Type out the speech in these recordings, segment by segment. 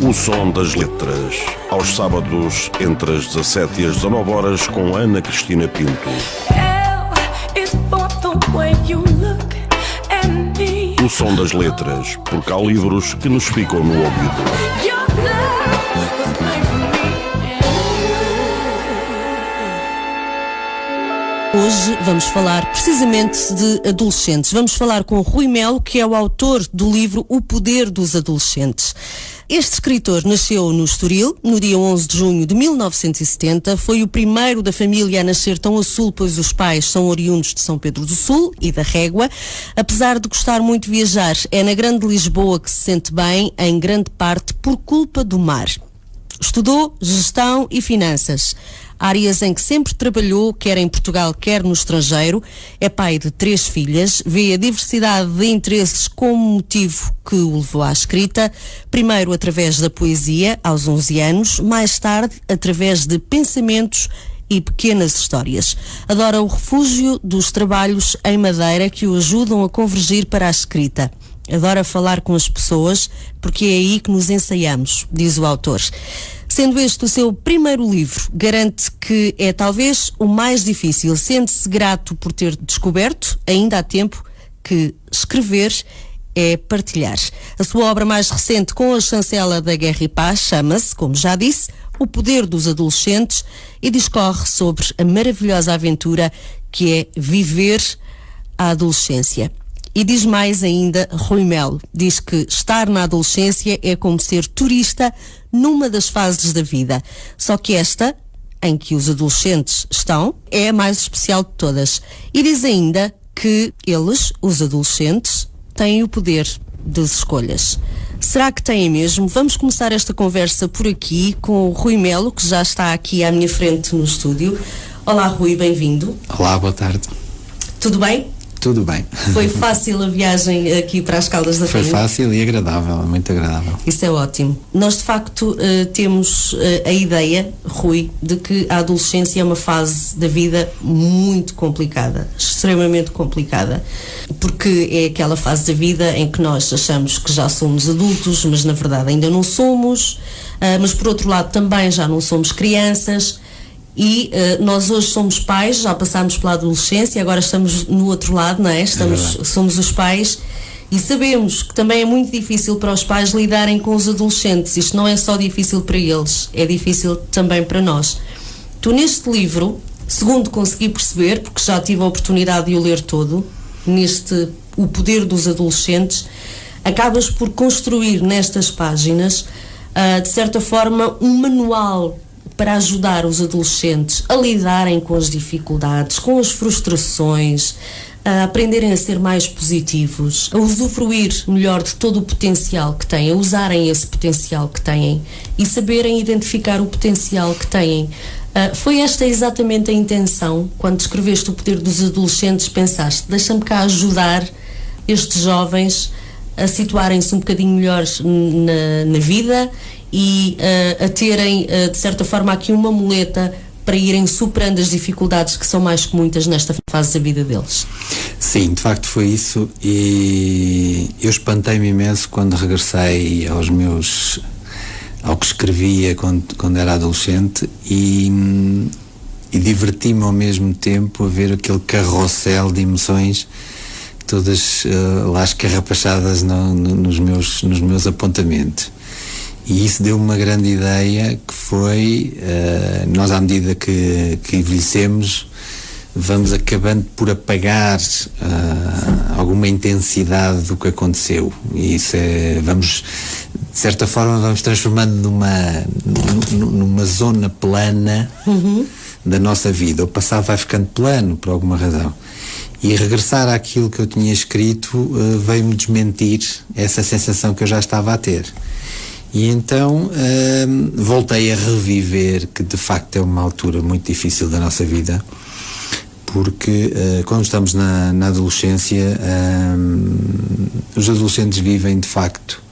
O som das letras, aos sábados entre as 17 e as 19 horas com Ana Cristina Pinto. O som das letras, porque há livros que nos ficam no ouvido. Hoje vamos falar precisamente de adolescentes. Vamos falar com Rui Melo, que é o autor do livro O Poder dos Adolescentes. Este escritor nasceu no Estoril, no dia 11 de junho de 1970. Foi o primeiro da família a nascer tão a sul, pois os pais são oriundos de São Pedro do Sul e da Régua. Apesar de gostar muito de viajar, é na Grande Lisboa que se sente bem, em grande parte por culpa do mar. Estudou gestão e finanças, áreas em que sempre trabalhou, quer em Portugal, quer no estrangeiro. É pai de 3 filhas, vê a diversidade de interesses como motivo que o levou à escrita, primeiro através da poesia, aos 11 anos, mais tarde através de pensamentos e pequenas histórias. Adora o refúgio dos trabalhos em madeira que o ajudam a convergir para a escrita. Adora falar com as pessoas, porque é aí que nos ensaiamos, diz o autor. Sendo este o seu primeiro livro, garante que é talvez o mais difícil. Sente-se grato por ter descoberto, ainda há tempo, que escrever é partilhar. A sua obra mais recente, com a chancela da Guerra e Paz, chama-se, como já disse, O Poder dos Adolescentes, e discorre sobre a maravilhosa aventura que é viver a adolescência. E diz mais ainda Rui Melo, diz que estar na adolescência é como ser turista numa das fases da vida. Só que esta, em que os adolescentes estão, é a mais especial de todas. E diz ainda que eles, os adolescentes, têm o poder das escolhas. Será que têm mesmo? Vamos começar esta conversa por aqui com o Rui Melo, que já está aqui à minha frente no estúdio. Olá, Rui, bem-vindo. Olá, boa tarde. Tudo bem? Tudo bem. Foi fácil a viagem aqui para as Caldas da Rainha? Foi fácil e agradável, muito agradável. Isso é ótimo. Nós, de facto, temos a ideia, Rui, de que a adolescência é uma fase da vida muito complicada, extremamente complicada, porque é aquela fase da vida em que nós achamos que já somos adultos, mas na verdade ainda não somos, mas por outro lado também já não somos crianças. E nós hoje somos pais, já passámos pela adolescência, agora estamos no outro lado, não é? Somos os pais e sabemos que também é muito difícil para os pais lidarem com os adolescentes. Isto não é só difícil para eles, é difícil também para nós. Tu, neste livro, segundo consegui perceber, porque já tive a oportunidade de o ler todo, neste O Poder dos Adolescentes, acabas por construir nestas páginas, de certa forma, um manual para ajudar os adolescentes a lidarem com as dificuldades, com as frustrações, a aprenderem a ser mais positivos, a usufruir melhor de todo o potencial que têm, a usarem esse potencial que têm e saberem identificar o potencial que têm. Foi esta exatamente a intenção? Quando escreveste O Poder dos Adolescentes, pensaste, deixa-me cá ajudar estes jovens a situarem-se um bocadinho melhor na vida e a terem, de certa forma, aqui uma muleta para irem superando as dificuldades que são mais que muitas nesta fase da vida deles. Sim, de facto foi isso, e eu espantei-me imenso quando regressei ao que escrevia quando era adolescente e diverti-me ao mesmo tempo a ver aquele carrossel de emoções todas lá escarrapachadas nos meus apontamentos. E isso deu uma grande ideia, que foi, nós à medida que envelhecemos, vamos acabando por apagar alguma intensidade do que aconteceu. E isso de certa forma, vamos transformando numa zona plana da nossa vida. O passado vai ficando plano, por alguma razão. E regressar àquilo que eu tinha escrito veio-me desmentir essa sensação que eu já estava a ter. E então voltei a reviver que de facto é uma altura muito difícil da nossa vida, porque quando estamos na adolescência, os adolescentes vivem de facto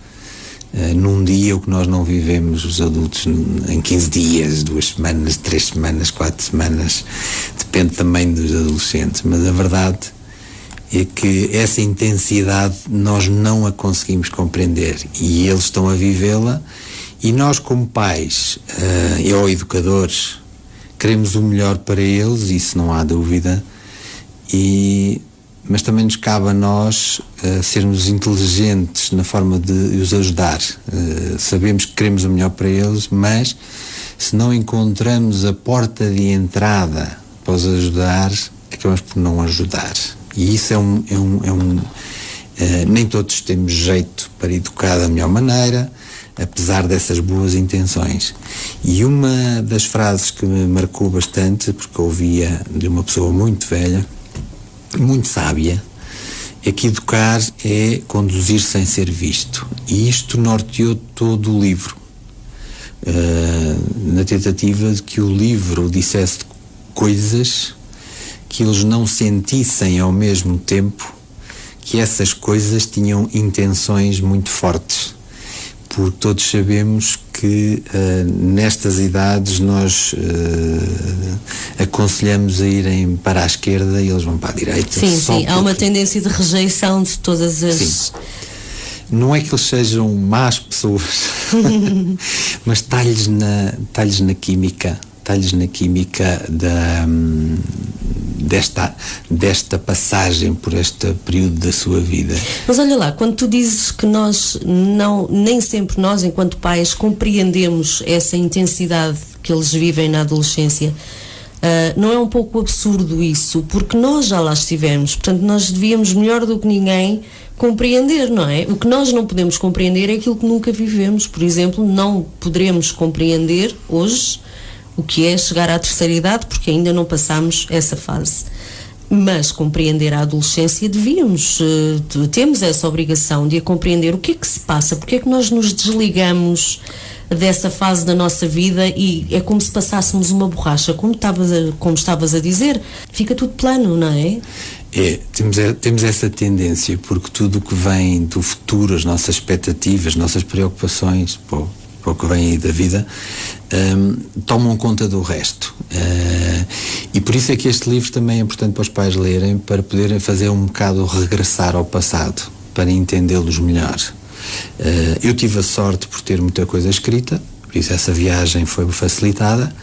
num dia o que nós não vivemos os adultos em 15 dias, 2 semanas, 3 semanas, 4 semanas, depende também dos adolescentes, mas a verdade é que essa intensidade nós não a conseguimos compreender e eles estão a vivê-la, e nós como pais ou educadores queremos o melhor para eles, isso não há dúvida, mas também nos cabe a nós sermos inteligentes na forma de os ajudar. Sabemos que queremos o melhor para eles, mas se não encontramos a porta de entrada para os ajudar, acabamos por não ajudar. E isso nem todos temos jeito para educar da melhor maneira, apesar dessas boas intenções. E uma das frases que me marcou bastante, porque eu ouvia de uma pessoa muito velha, muito sábia, é que educar é conduzir sem ser visto. E isto norteou todo o livro, na tentativa de que o livro dissesse coisas que eles não sentissem ao mesmo tempo que essas coisas tinham intenções muito fortes, porque todos sabemos que nestas idades nós aconselhamos a irem para a esquerda e eles vão para a direita. Sim, há uma tendência de rejeição de todas as... Sim. Não é que eles sejam más pessoas, mas está-lhes na química desta passagem por este período da sua vida. Mas olha lá, quando tu dizes que nem sempre nós, enquanto pais, compreendemos essa intensidade que eles vivem na adolescência, não é um pouco absurdo isso? Porque nós já lá estivemos, portanto nós devíamos melhor do que ninguém compreender, não é? O que nós não podemos compreender é aquilo que nunca vivemos. Por exemplo, não poderemos compreender hoje o que é chegar à terceira idade, porque ainda não passamos essa fase. Mas compreender a adolescência devíamos, temos essa obrigação de a compreender o que é que se passa, porque é que nós nos desligamos dessa fase da nossa vida e é como se passássemos uma borracha, como estavas a dizer, fica tudo plano, não é? Temos essa tendência, porque tudo o que vem do futuro, as nossas expectativas, as nossas preocupações, para o que vem aí da vida, tomam conta do resto. E por isso é que este livro também é importante para os pais lerem, para poderem fazer um bocado regressar ao passado, para entendê-los melhor. Eu tive a sorte por ter muita coisa escrita, por isso essa viagem foi facilitada,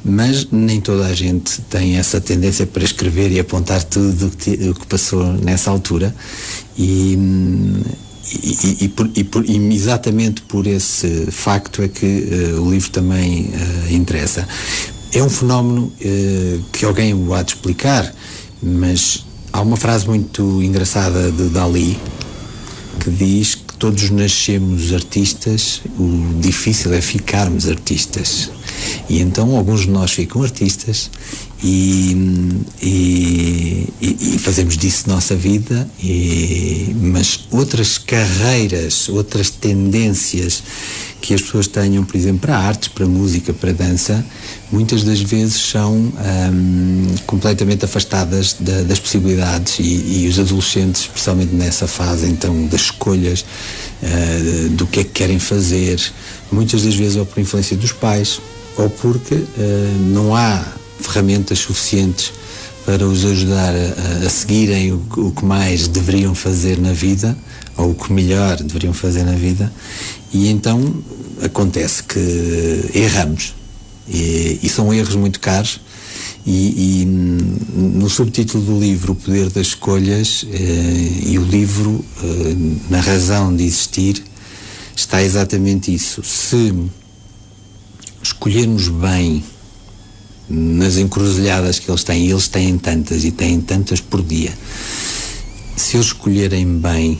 mas nem toda a gente tem essa tendência para escrever e apontar tudo o que passou nessa altura, e exatamente por esse facto é que o livro também interessa. É um fenómeno que alguém o há de explicar, mas há uma frase muito engraçada de Dalí que diz que todos nascemos artistas, o difícil é ficarmos artistas. E então alguns de nós ficam artistas e fazemos disso nossa vida, mas outras carreiras, outras tendências que as pessoas tenham, por exemplo, para artes, para música, para dança, muitas das vezes são completamente afastadas das possibilidades, e os adolescentes, especialmente nessa fase então das escolhas, do que é que querem fazer, muitas das vezes ou por influência dos pais ou porque não há ferramentas suficientes para os ajudar a seguirem o que mais deveriam fazer na vida, ou o que melhor deveriam fazer na vida, e então acontece que erramos, e são erros muito caros, e no subtítulo do livro, O Poder das Escolhas, e o livro, na razão de existir, está exatamente isso. Se escolhermos bem nas encruzilhadas que eles têm tantas, e têm tantas por dia, se eles escolherem bem,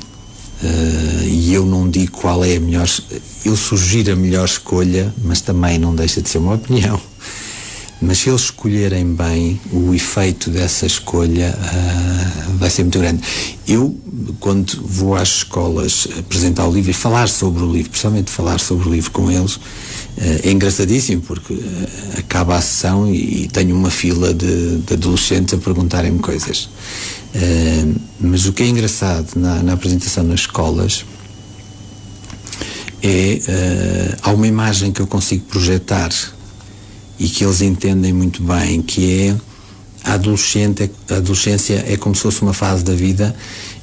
e eu não digo qual é a melhor, eu sugiro a melhor escolha, mas também não deixa de ser uma opinião, mas se eles escolherem bem, o efeito dessa escolha vai ser muito grande. Eu, quando vou às escolas apresentar o livro e falar sobre o livro, principalmente falar sobre o livro com eles, é engraçadíssimo, porque acaba a sessão e tenho uma fila de adolescentes a perguntarem-me coisas. Mas o que é engraçado na apresentação nas escolas há uma imagem que eu consigo projetar e que eles entendem muito bem, que é a adolescência é como se fosse uma fase da vida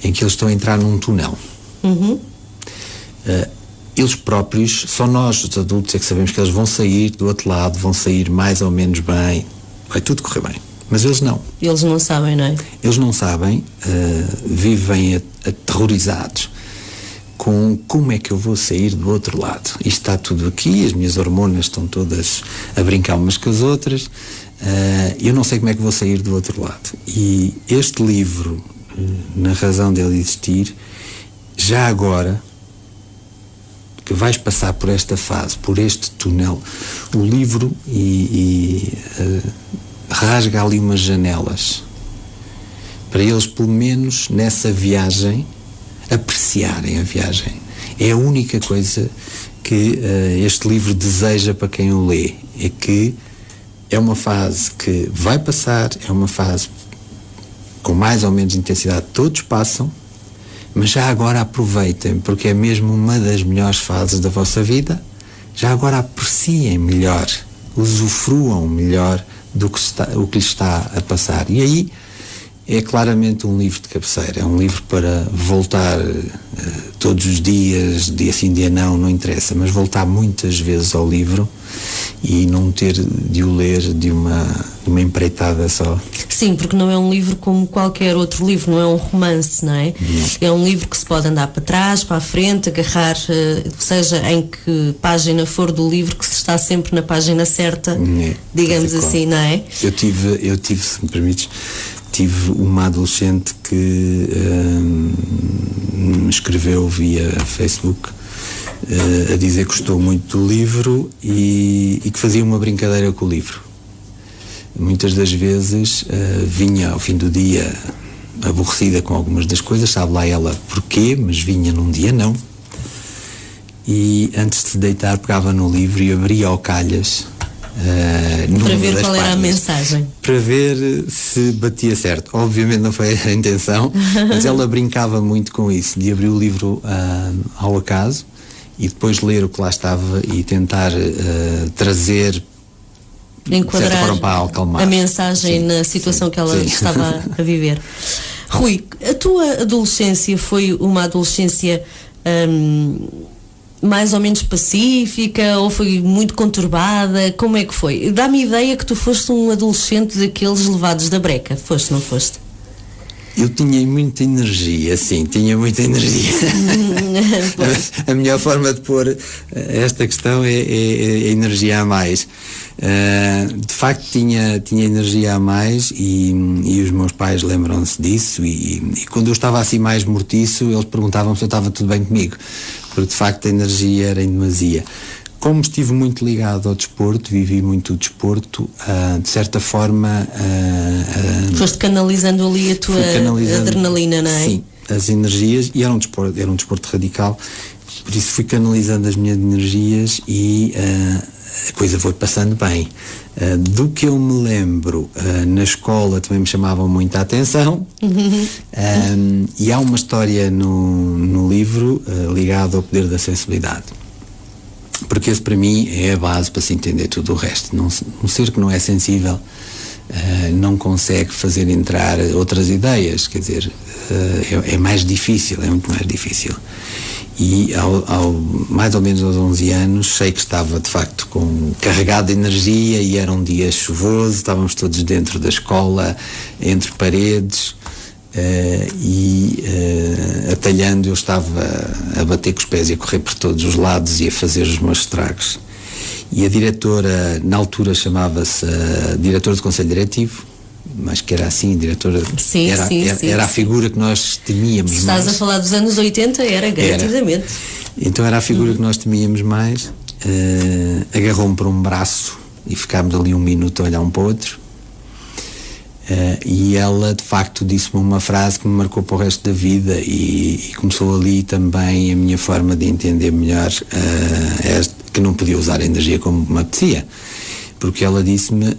em que eles estão a entrar num túnel. Eles próprios, só nós, os adultos, é que sabemos que eles vão sair do outro lado, vão sair mais ou menos bem, vai tudo correr bem. Mas eles não. Eles não sabem, não é? Eles não sabem, vivem aterrorizados com como é que eu vou sair do outro lado. Isto está tudo aqui, as minhas hormonas estão todas a brincar umas com as outras, eu não sei como é que vou sair do outro lado. E este livro, na razão dele existir, já agora que vais passar por esta fase, por este túnel, o livro rasga ali umas janelas para eles, pelo menos nessa viagem, apreciarem a viagem. É a única coisa que este livro deseja para quem o lê, é que é uma fase que vai passar, é uma fase com mais ou menos intensidade, todos passam, mas já agora aproveitem, porque é mesmo uma das melhores fases da vossa vida. Já agora apreciem melhor, usufruam melhor o que lhes está a passar. E aí é claramente um livro de cabeceira, é um livro para voltar todos os dias, dia sim, dia não interessa, mas voltar muitas vezes ao livro e não ter de o ler de uma empreitada só. Sim, porque não é um livro como qualquer outro livro, não é um romance, não é? Não. É um livro que se pode andar para trás, para a frente, agarrar, seja em que página for do livro, que se está sempre na página certa, digamos assim, não é? Eu tive, se me permites, tive uma adolescente que me escreveu via Facebook a dizer que gostou muito do livro e que fazia uma brincadeira com o livro. Muitas das vezes vinha ao fim do dia aborrecida com algumas das coisas, sabe lá ela porquê, mas vinha num dia não. E antes de se deitar pegava no livro e abria ao calhas para ver qual era a mensagem, para ver se batia certo. Obviamente não foi a intenção, mas ela brincava muito com isso, de abrir o livro ao acaso e depois ler o que lá estava e tentar trazer, enquadrar, de certa forma, para acalmar a mensagem na situação que ela estava a viver. Rui, a tua adolescência foi uma adolescência mais ou menos pacífica ou foi muito conturbada? Como é que foi? Dá-me a ideia que tu foste um adolescente daqueles levados da breca. Foste, não foste? Eu tinha muita energia, sim, tinha muita energia. A melhor forma de pôr esta questão é energia a mais. De facto tinha energia a mais e os meus pais lembram-se disso e quando eu estava assim mais mortiço, eles perguntavam se eu estava tudo bem comigo, porque de facto a energia era em demasia. Como estive muito ligado ao desporto, vivi muito o desporto, de certa forma... Foste canalizando ali a tua adrenalina, não é? Sim, as energias, e era um desporto radical, por isso fui canalizando as minhas energias e a coisa foi passando bem. Do que eu me lembro, na escola também me chamavam muita atenção, e há uma história no livro ligada ao poder da sensibilidade. Porque esse para mim é a base para se entender tudo o resto. Um ser que não é sensível não consegue fazer entrar outras ideias, quer dizer, é mais difícil, é muito mais difícil. E mais ou menos aos 11 anos sei que estava de facto carregado de energia e era um dia chuvoso, estávamos todos dentro da escola, entre paredes, atalhando eu estava a bater com os pés e a correr por todos os lados e a fazer os meus estragos. E a diretora, na altura chamava-se diretora do Conselho Diretivo, mas que era assim, diretora, era a figura que nós temíamos mais. Estás a falar dos anos 80, era garantidamente. Então era a figura que nós temíamos mais, agarrou-me por um braço e ficámos ali um minuto a olhar um para o outro. E ela de facto disse-me uma frase que me marcou para o resto da vida e começou ali também a minha forma de entender melhor que não podia usar a energia como me apetecia, porque ela disse-me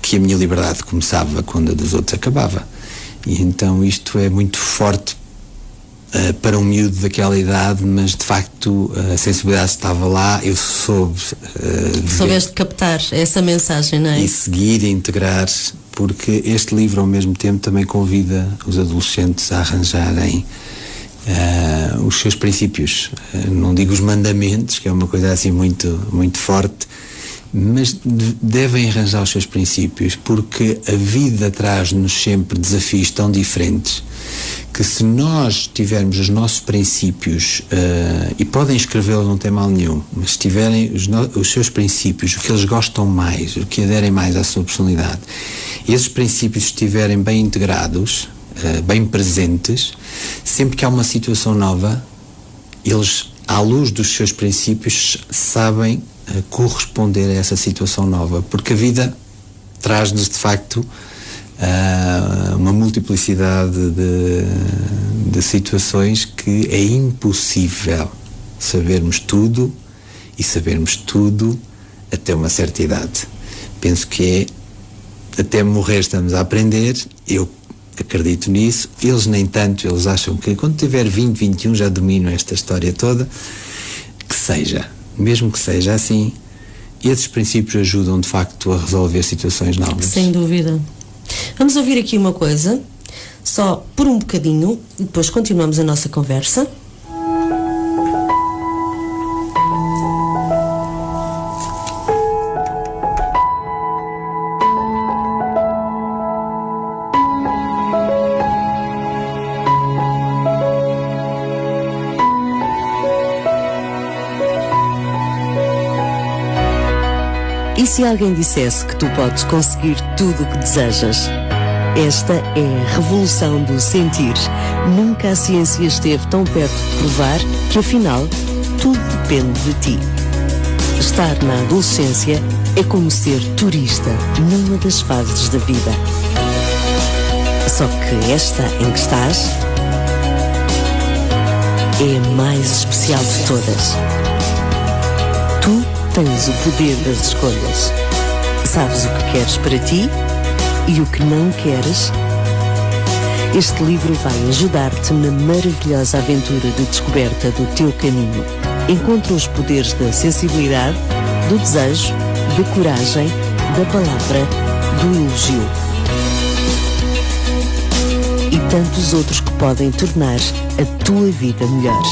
que a minha liberdade começava quando a dos outros acabava, e então isto é muito forte para um miúdo daquela idade, mas de facto a sensibilidade estava lá, eu soubeste captar essa mensagem, não é? E seguir e integrar porque este livro ao mesmo tempo também convida os adolescentes a arranjarem os seus princípios. Não digo os mandamentos, que é uma coisa assim muito, muito forte, mas devem arranjar os seus princípios, porque a vida traz-nos sempre desafios tão diferentes que, se nós tivermos os nossos princípios, e podem escrevê-los, não tem mal nenhum, mas se tiverem os seus princípios, o que eles gostam mais, o que aderem mais à sua personalidade, e esses princípios estiverem bem integrados, bem presentes, sempre que há uma situação nova, eles, à luz dos seus princípios, sabem corresponder a essa situação nova, porque a vida traz-nos de facto uma multiplicidade de situações que é impossível sabermos tudo, e sabermos tudo até uma certa idade. Penso que até morrer estamos a aprender. Eu acredito nisso. Eles nem tanto, eles acham que quando tiver 20, 21 já domino esta história toda. Que seja, mesmo que seja assim, esses princípios ajudam de facto a resolver situações novas. Sem dúvida. Vamos ouvir aqui uma coisa, só por um bocadinho, e depois continuamos a nossa conversa. E se alguém dissesse que tu podes conseguir tudo o que desejas? Esta é a revolução do sentir. Nunca a ciência esteve tão perto de provar que, afinal, tudo depende de ti. Estar na adolescência é como ser turista numa das fases da vida. Só que esta em que estás é a mais especial de todas. Tu tens o poder das escolhas. Sabes o que queres para ti e o que não queres. Este livro vai ajudar-te na maravilhosa aventura de descoberta do teu caminho. Encontra os poderes da sensibilidade, do desejo, da coragem, da palavra, do elogio. E tantos outros que podem tornar a tua vida melhor.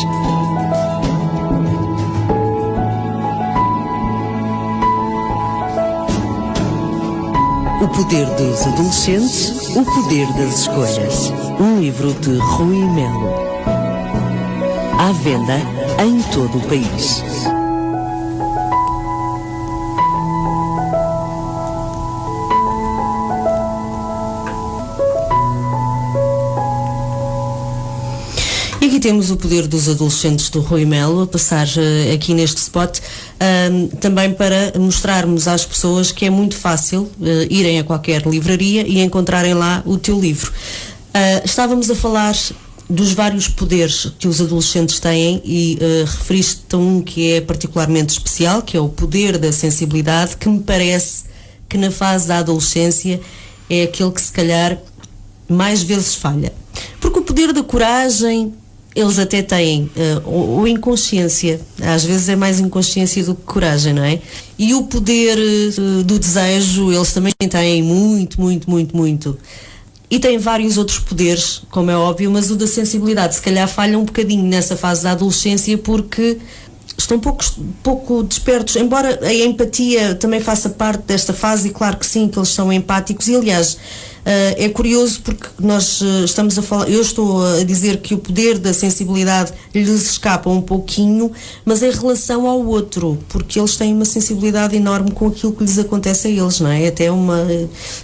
O Poder dos Adolescentes, o Poder das Escolhas. Um livro de Rui Melo. À venda em todo o país. E aqui temos O Poder dos Adolescentes do Rui Melo a passar aqui neste spot, também para mostrarmos às pessoas que é muito fácil irem a qualquer livraria e encontrarem lá o teu livro. Estávamos a falar dos vários poderes que os adolescentes têm e referiste a um que é particularmente especial, que é o poder da sensibilidade, que me parece que na fase da adolescência é aquele que se calhar mais vezes falha. Porque o poder da coragem eles até têm, ou inconsciência, às vezes é mais inconsciência do que coragem, não é? E o poder do desejo, eles também têm muito, muito, muito, muito. E têm vários outros poderes, como é óbvio, mas o da sensibilidade se calhar falha um bocadinho nessa fase da adolescência porque estão pouco despertos, embora a empatia também faça parte desta fase, e claro que sim, que eles são empáticos. E aliás, é curioso porque nós estamos a falar, eu estou a dizer que o poder da sensibilidade lhes escapa um pouquinho, mas em relação ao outro, porque eles têm uma sensibilidade enorme com aquilo que lhes acontece a eles, não é? Até uma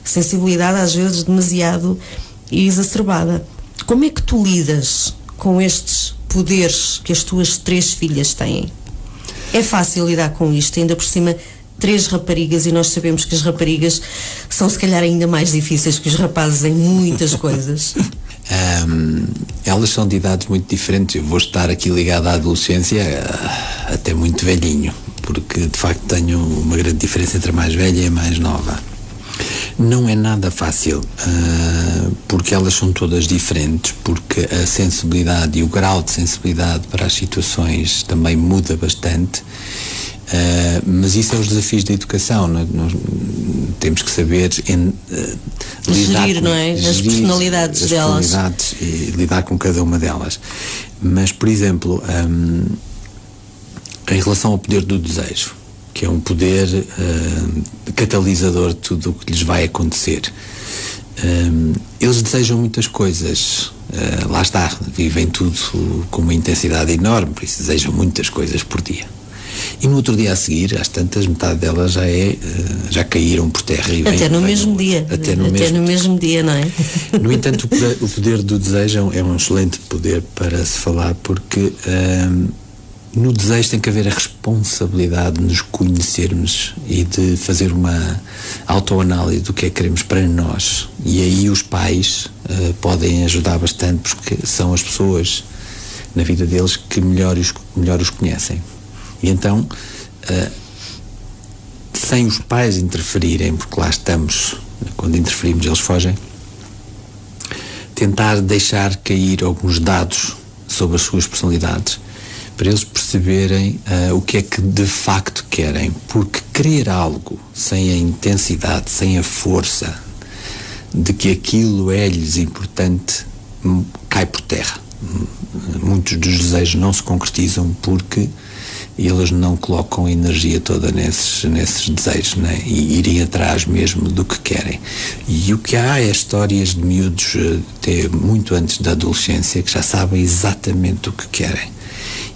sensibilidade às vezes demasiado exacerbada. Como é que tu lidas com estes poderes que as tuas 3 filhas têm? É fácil lidar com isto, ainda por cima 3 raparigas, e nós sabemos que as raparigas são se calhar ainda mais difíceis que os rapazes em muitas coisas. Elas são de idades muito diferentes. Eu vou estar aqui ligado à adolescência até muito velhinho, porque de facto tenho uma grande diferença entre a mais velha e a mais nova. Não é nada fácil, porque elas são todas diferentes, porque a sensibilidade e o grau de sensibilidade para as situações também muda bastante. Mas isso é os desafios da educação. Nós temos que saber gerir, não é? As personalidades delas. Personalidades e lidar com cada uma delas. Mas, por exemplo, em relação ao poder do desejo, que é um poder catalisador de tudo o que lhes vai acontecer. Eles desejam muitas coisas, lá está, vivem tudo com uma intensidade enorme, por isso desejam muitas coisas por dia. E no outro dia a seguir, às tantas, metade delas já caíram por terra. E até no mesmo dia. Até no mesmo dia, não é? No entanto, o poder do desejo é um excelente poder para se falar, porque no desejo tem que haver a responsabilidade de nos conhecermos e de fazer uma autoanálise do que é que queremos para nós. E aí os pais podem ajudar bastante, porque são as pessoas na vida deles que melhor os conhecem. E então, sem os pais interferirem, porque lá estamos, quando interferimos eles fogem, tentar deixar cair alguns dados sobre as suas personalidades, para eles perceberem o que é que de facto querem, porque querer algo sem a intensidade, sem a força de que aquilo é-lhes importante, cai por terra. Muitos dos desejos não se concretizam porque eles não colocam a energia toda nesses desejos, né? E irem atrás mesmo do que querem. E o que há é histórias de miúdos até muito antes da adolescência que já sabem exatamente o que querem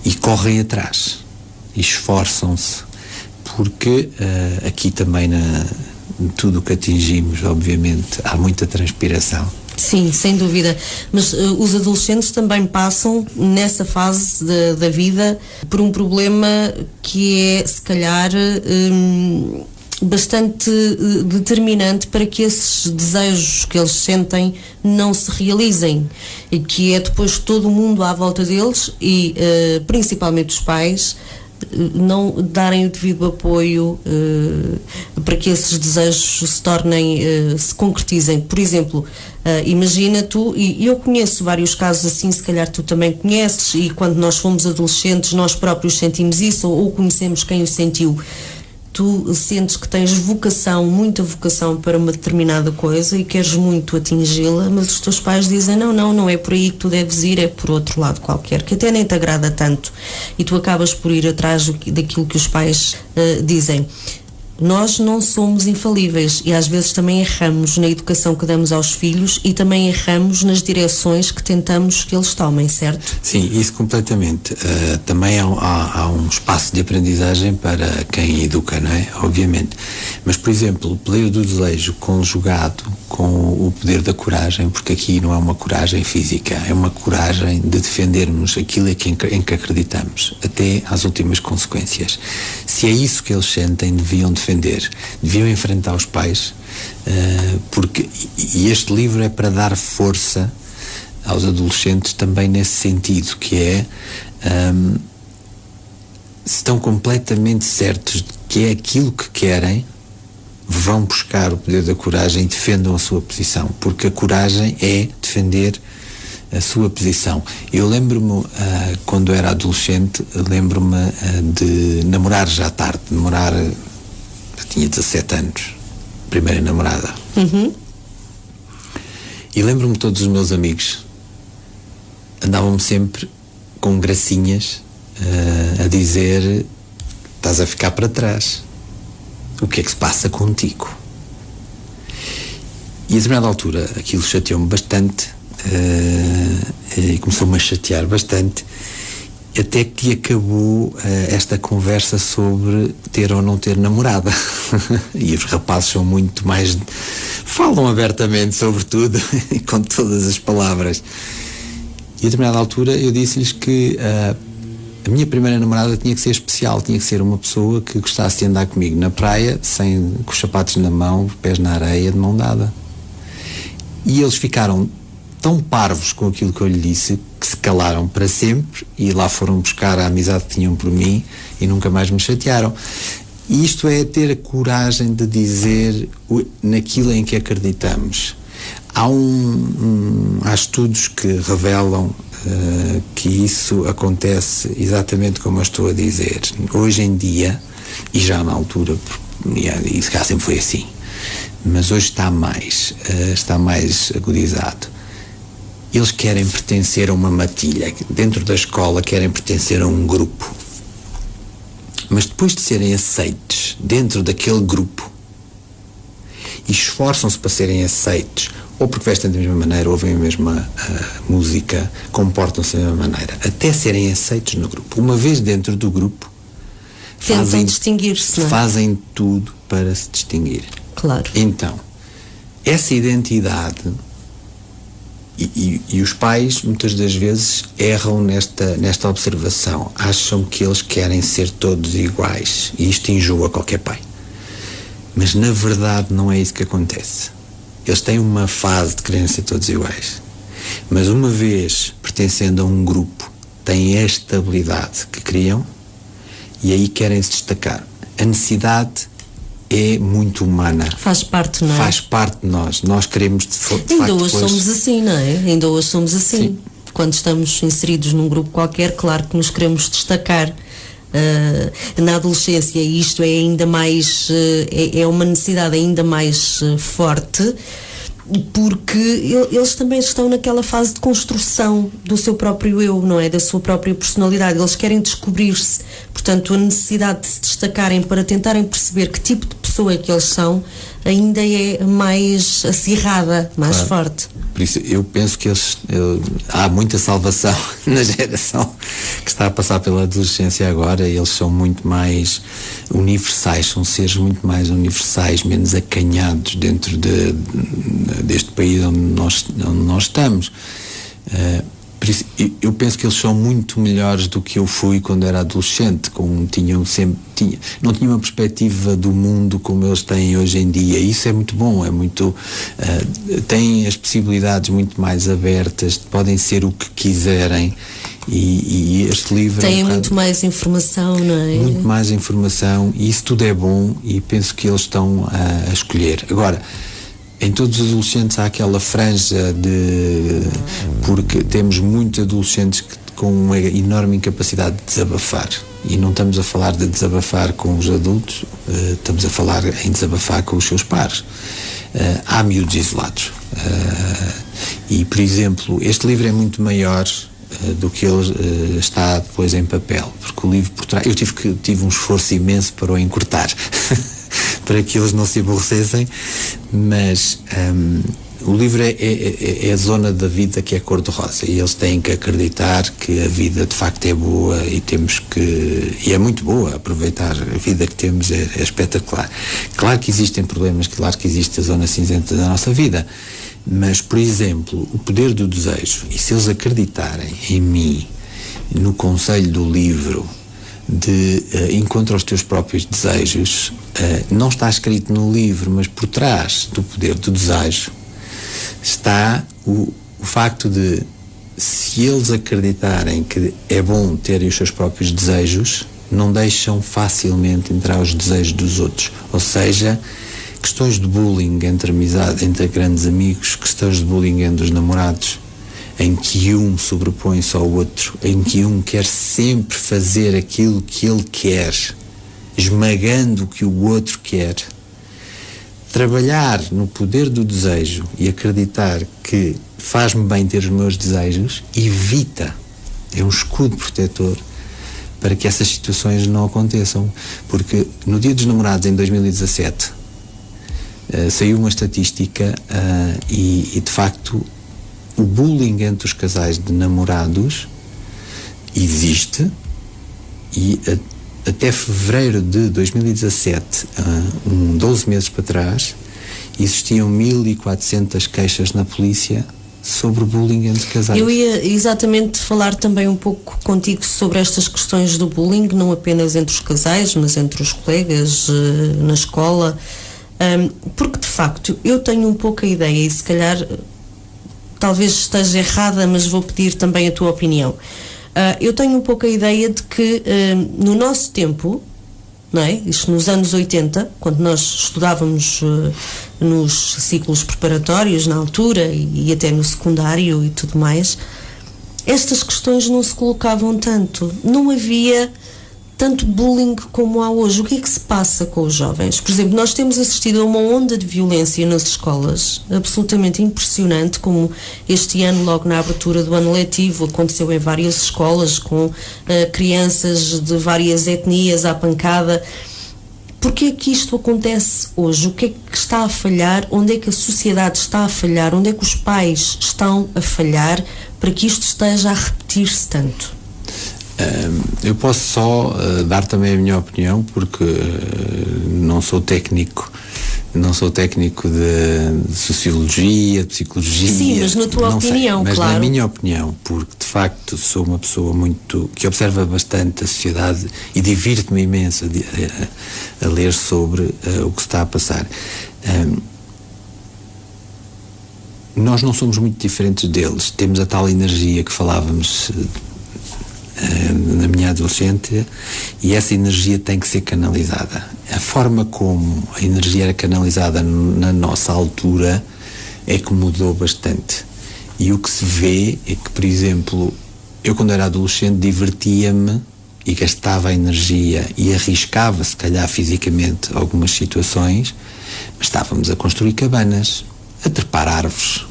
e correm atrás e esforçam-se, porque aqui também em tudo o que atingimos, obviamente, há muita transpiração. Sim, sem dúvida. Mas os adolescentes também passam, nessa fase da vida, por um problema que é, se calhar, bastante determinante para que esses desejos que eles sentem não se realizem. E que é depois todo o mundo à volta deles e, principalmente os pais, não darem o devido apoio para que esses desejos se concretizem. Por exemplo, imagina tu, e eu conheço vários casos assim, se calhar tu também conheces, e quando nós fomos adolescentes nós próprios sentimos isso, ou conhecemos quem o sentiu. Tu sentes que tens vocação, muita vocação para uma determinada coisa e queres muito atingi-la, mas os teus pais dizem não é por aí que tu deves ir, é por outro lado qualquer, que até nem te agrada tanto, e tu acabas por ir atrás daquilo que os pais dizem. Nós não somos infalíveis e às vezes também erramos na educação que damos aos filhos e também erramos nas direções que tentamos que eles tomem, certo? Sim, isso completamente. Também há um espaço de aprendizagem para quem educa, não é? Obviamente. Mas, por exemplo, o poder do desejo conjugado com o poder da coragem, porque aqui não é uma coragem física, é uma coragem de defendermos aquilo em que acreditamos, até às últimas consequências. Se é isso que eles sentem, deviam enfrentar os pais, porque este livro é para dar força aos adolescentes também nesse sentido, que é se estão completamente certos de que é aquilo que querem, vão buscar o poder da coragem e defendam a sua posição, porque a coragem é defender a sua posição. Eu lembro-me, quando era adolescente, lembro-me de namorar já tarde, eu tinha 17 anos, primeira namorada. E lembro-me, todos os meus amigos andavam-me sempre com gracinhas a dizer: estás a ficar para trás, o que é que se passa contigo? E a determinada altura aquilo chateou-me bastante, e começou-me a chatear bastante, até que acabou esta conversa sobre ter ou não ter namorada. E os rapazes são muito mais... falam abertamente sobre tudo e com todas as palavras. E a determinada altura eu disse-lhes que a minha primeira namorada tinha que ser especial, tinha que ser uma pessoa que gostasse de andar comigo na praia, com os sapatos na mão, pés na areia, de mão dada. E eles ficaram tão parvos com aquilo que eu lhe disse que se calaram para sempre e lá foram buscar a amizade que tinham por mim e nunca mais me chatearam. E isto é ter a coragem de dizer naquilo em que acreditamos. Há estudos que revelam que isso acontece exatamente como eu estou a dizer. Hoje em dia e já na altura, e se calhar sempre foi assim, mas hoje está mais agudizado. Eles querem pertencer a uma matilha, dentro da escola querem pertencer a um grupo, mas depois de serem aceites dentro daquele grupo e esforçam-se para serem aceites, ou porque vestem da mesma maneira, ouvem a mesma música, comportam-se da mesma maneira, até serem aceitos no grupo. Uma vez dentro do grupo, tentam distinguir-se, não é? Fazem tudo para se distinguir. Claro. Então, essa identidade, e os pais muitas das vezes erram nesta observação, acham que eles querem ser todos iguais, e isto enjoa qualquer pai. Mas na verdade não é isso que acontece. Eles têm uma fase de quererem ser todos iguais, mas uma vez pertencendo a um grupo, têm esta habilidade que criam e aí querem se destacar. A necessidade é muito humana. Faz parte, não é? Faz parte de nós. Nós queremos de facto Ainda hoje somos assim, não é? Ainda hoje somos assim. Sim. Quando estamos inseridos num grupo qualquer, claro que nos queremos destacar. Na adolescência isto é ainda mais é uma necessidade ainda mais forte, porque eles também estão naquela fase de construção do seu próprio eu, não é? Da sua própria personalidade. Eles querem descobrir-se, portanto a necessidade de se destacarem para tentarem perceber que tipo de pessoa é que eles são ainda é mais acirrada, mais forte. Por isso eu penso que há muita salvação na geração que está a passar pela adolescência agora. Eles são muito mais universais, são seres muito mais universais, menos acanhados dentro deste país onde nós estamos. Por isso, eu penso que eles são muito melhores do que eu fui quando era adolescente, não tinham uma perspectiva do mundo como eles têm hoje em dia. Isso é muito bom, têm as possibilidades muito mais abertas, podem ser o que quiserem, e este livro tem muito mais informação, não é? Muito mais informação, e isso tudo é bom, e penso que eles estão a escolher. Agora, em todos os adolescentes há aquela franja porque temos muitos adolescentes com uma enorme incapacidade de desabafar, e não estamos a falar de desabafar com os adultos, estamos a falar em desabafar com os seus pares. Há miúdos isolados, e por exemplo este livro é muito maior do que ele está depois em papel, porque o livro por trás, eu tive um esforço imenso para o encurtar para que eles não se aborrecessem, mas o livro é a zona da vida que é cor-de-rosa, e eles têm que acreditar que a vida de facto é boa, e é muito boa. Aproveitar a vida que temos é espetacular. Claro que existem problemas, claro que existe a zona cinzenta da nossa vida, mas por exemplo o poder do desejo, e se eles acreditarem em mim, no conselho do livro de encontra os teus próprios desejos, não está escrito no livro, mas por trás do poder do desejo está o facto de, se eles acreditarem que é bom terem os seus próprios desejos, não deixam facilmente entrar os desejos dos outros. Ou seja, questões de bullying entre amizade, entre grandes amigos, questões de bullying entre os namorados, em que um sobrepõe-se ao outro, em que um quer sempre fazer aquilo que ele quer, esmagando o que o outro quer. Trabalhar no poder do desejo e acreditar que faz-me bem ter os meus desejos evita, é um escudo protetor para que essas situações não aconteçam. Porque no Dia dos Namorados, em 2017, saiu uma estatística e de facto o bullying entre os casais de namorados existe, e até fevereiro de 2017, 12 meses para trás, existiam 1.400 queixas na polícia sobre bullying entre casais. Eu ia exatamente falar também um pouco contigo sobre estas questões do bullying, não apenas entre os casais, mas entre os colegas, na escola, porque de facto eu tenho um pouco a ideia, e se calhar talvez esteja errada, mas vou pedir também a tua opinião. Eu tenho um pouco a ideia de que no nosso tempo, não é? Isto nos anos 80, quando nós estudávamos nos ciclos preparatórios na altura e até no secundário e tudo mais, estas questões não se colocavam tanto. Não havia tanto bullying como há hoje. O que é que se passa com os jovens? Por exemplo, nós temos assistido a uma onda de violência nas escolas absolutamente impressionante, como este ano, logo na abertura do ano letivo, aconteceu em várias escolas, com crianças de várias etnias à pancada. Porquê é que isto acontece hoje? O que é que está a falhar? Onde é que a sociedade está a falhar? Onde é que os pais estão a falhar para que isto esteja a repetir-se tanto? Eu posso só dar também a minha opinião, porque não sou técnico de sociologia, de psicologia. Sim, mas na tua opinião, mas claro. Na minha opinião, porque de facto sou uma pessoa que observa bastante a sociedade e divirto-me imenso a ler sobre o que se está a passar. Nós não somos muito diferentes deles. Temos a tal energia que falávamos na minha adolescência, e essa energia tem que ser canalizada. A forma como a energia era canalizada na nossa altura é que mudou bastante. E o que se vê é que, por exemplo, eu quando era adolescente divertia-me e gastava energia e arriscava, se calhar fisicamente, algumas situações, mas estávamos a construir cabanas, a trepar árvores,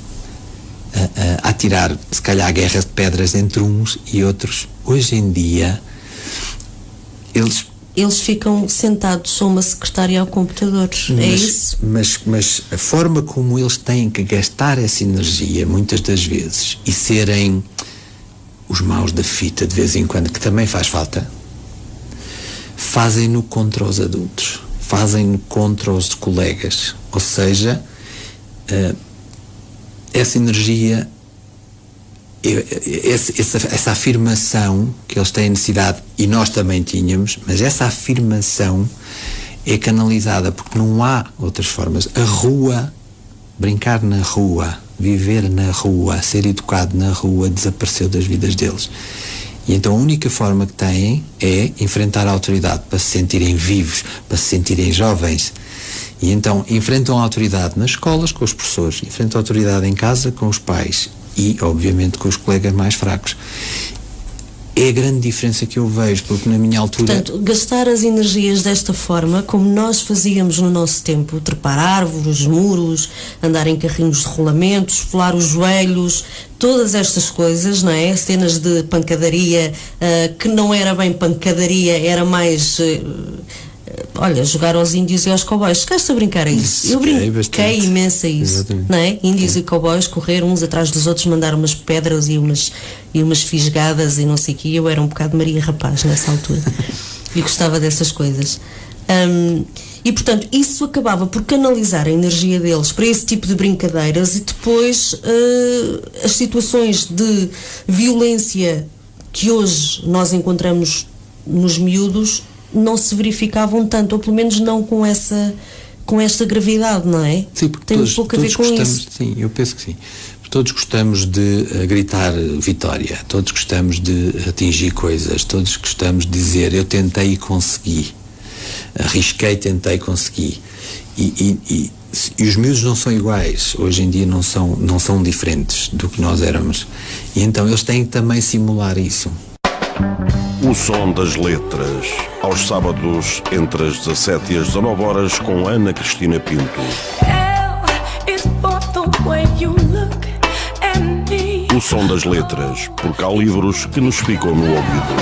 a tirar, se calhar, guerras de pedras entre uns e outros. Hoje em dia, eles ficam sentados a uma secretária ao computador, é isso? Mas a forma como eles têm que gastar essa energia, muitas das vezes, e serem os maus da fita de vez em quando, que também faz falta, fazem-no contra os adultos, fazem-no contra os colegas. Ou seja, essa energia, essa afirmação que eles têm necessidade, e nós também tínhamos, mas essa afirmação é canalizada porque não há outras formas. A rua, brincar na rua, viver na rua, ser educado na rua, desapareceu das vidas deles. E então a única forma que têm é enfrentar a autoridade para se sentirem vivos, para se sentirem jovens. E então enfrentam a autoridade nas escolas com os professores, enfrentam a autoridade em casa com os pais e, obviamente, com os colegas mais fracos. É a grande diferença que eu vejo, porque na minha altura... Portanto, gastar as energias desta forma, como nós fazíamos no nosso tempo, trepar árvores, muros, andar em carrinhos de rolamento, esfolar os joelhos, todas estas coisas, não é? Cenas de pancadaria, que não era bem pancadaria, era mais... olha, jogar aos índios e aos cowboys. Chegaste a brincar a isso? Eu brinquei imenso a isso. Exatamente. Não é? Índios e cowboys correr uns atrás dos outros, mandar umas pedras e umas fisgadas e não sei o que. Eu era um bocado Maria Rapaz nessa altura e gostava dessas coisas. E portanto isso acabava por canalizar a energia deles para esse tipo de brincadeiras, e depois as situações de violência que hoje nós encontramos nos miúdos não se verificavam tanto, ou pelo menos não com esta gravidade, não é? Sim, porque tem um pouco a ver com isso. Sim, eu penso que sim. Todos gostamos de gritar vitória, todos gostamos de atingir coisas, todos gostamos de dizer eu tentei e consegui, arrisquei, tentei, consegui. E os miúdos não são iguais, hoje em dia não são diferentes do que nós éramos. E então eles têm que também simular isso. O som das letras, aos sábados entre as 17 e as 19 horas com Ana Cristina Pinto. O som das letras, porque há livros que nos ficam no ouvido.